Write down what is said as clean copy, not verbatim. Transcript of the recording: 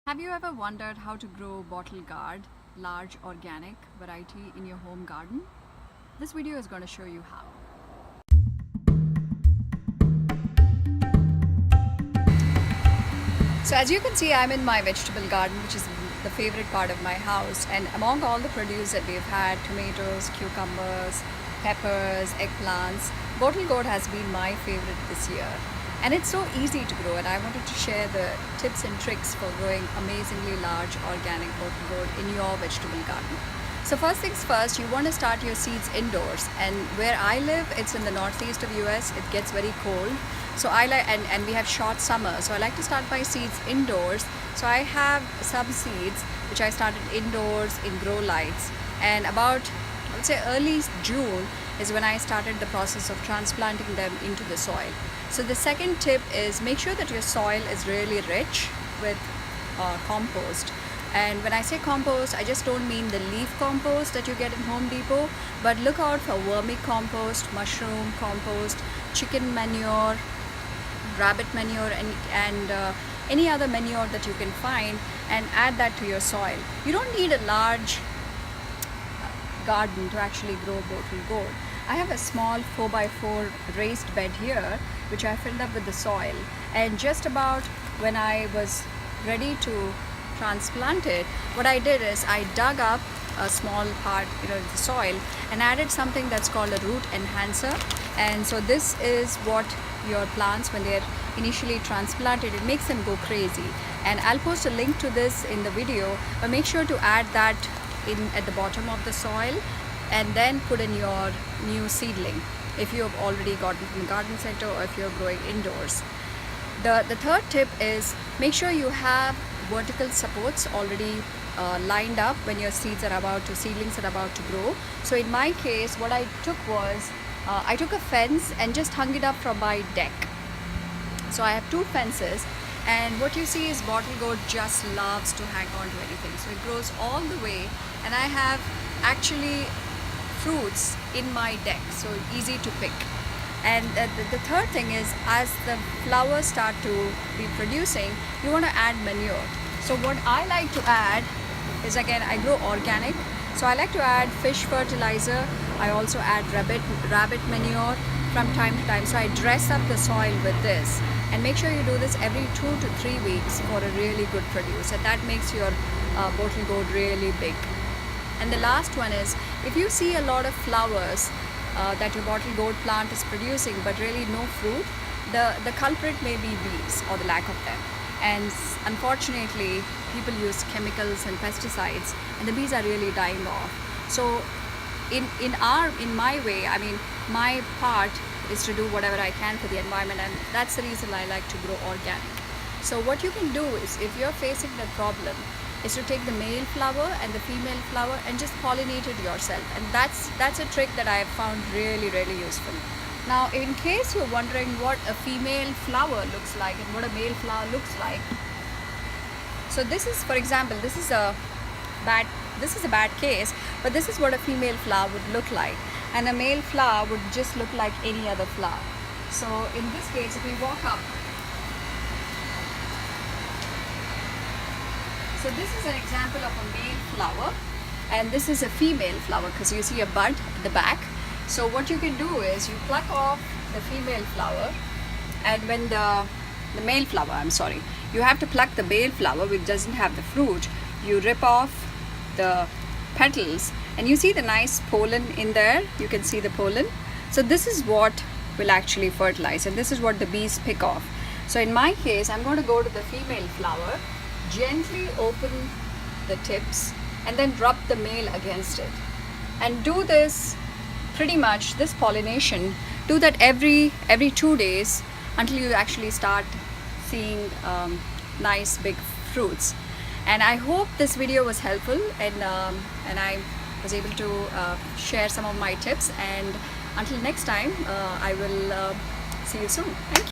Have you ever wondered how to grow bottle gourd, large organic variety in your home garden? This video is going to show you how. So as you can see, I'm in my vegetable garden, which is the favorite part of my house, and among all the produce that we've had, tomatoes, cucumbers, peppers, eggplants, bottle gourd has been my favorite this year. And it's so easy to grow, and I wanted to share the tips and tricks for growing amazingly large organic bottle gourd in your vegetable garden. So first things first, you want to start your seeds indoors, and where I live, it's in the northeast of US. It gets very cold, so I like and we have short summer, so I like to start my seeds indoors. So I have some seeds which I started indoors in grow lights, and about, I would say, early June is when I started the process of transplanting them into the soil. So the second tip is make sure that your soil is really rich with compost. And when I say compost, I just don't mean the leaf compost that you get in Home Depot, but look out for vermicompost, mushroom compost, chicken manure, rabbit manure, and any other manure that you can find, and add that to your soil. You don't need a large garden to actually grow bottle gourd. I have a small 4x4 raised bed here, which I filled up with the soil, and just about when I was ready to transplant it, what I did is I dug up a small part, the soil, and added something that's called a root enhancer. And so this is what your plants, when they're initially transplanted, it makes them go crazy. And I'll post a link to this in the video, but make sure to add that in at the bottom of the soil, and then put in your new seedling if you have already gotten from the garden center or if you're growing indoors. The third tip is make sure you have vertical supports already lined up when your seedlings are about to grow. So in my case, what I took was I took a fence and just hung it up from my deck. So I have two fences, and what you see is bottle gourd just loves to hang on to anything. So it grows all the way, and I have actually fruits in my deck, so easy to pick. And the third thing is, as the flowers start to be producing, you want to add manure. So what I like to add is, again, I grow organic, so I like to add fish fertilizer. I also add rabbit manure from time to time. So I dress up the soil with this, and make sure you do this every 2 to 3 weeks for a really good produce, and that makes your bottle gourd really big. And the last one is, if you see a lot of flowers that your bottle gourd plant is producing but really no fruit, the culprit may be bees or the lack of them. And unfortunately, people use chemicals and pesticides, and the bees are really dying off. So in my way, I mean, my part is to do whatever I can for the environment, and that's the reason I like to grow organic. So what you can do is, if you're facing that problem, is to take the male flower and the female flower and just pollinate it yourself, and that's a trick that I have found really, really useful. Now, in case you're wondering what a female flower looks like and what a male flower looks like, so this is, for example, this is a bad case, but this is what a female flower would look like, and a male flower would just look like any other flower. So in this case, if we walk up, so this is an example of a male flower, and this is a female flower, because you see a bud at the back. So what you can do is you pluck off the female flower, and when the male flower, I'm sorry, you have to pluck the male flower which doesn't have the fruit. You rip off the petals, and you see the nice pollen in there. You can see the pollen. So this is what will actually fertilize, and this is what the bees pick off. So in my case, I'm going to go to the female flower, gently open the tips, and then rub the male against it, and do this pretty much, this pollination, do that every 2 days until you actually start seeing nice big fruits. And I hope this video was helpful, and I was able to share some of my tips. And until next time, I will see you soon. Thank you.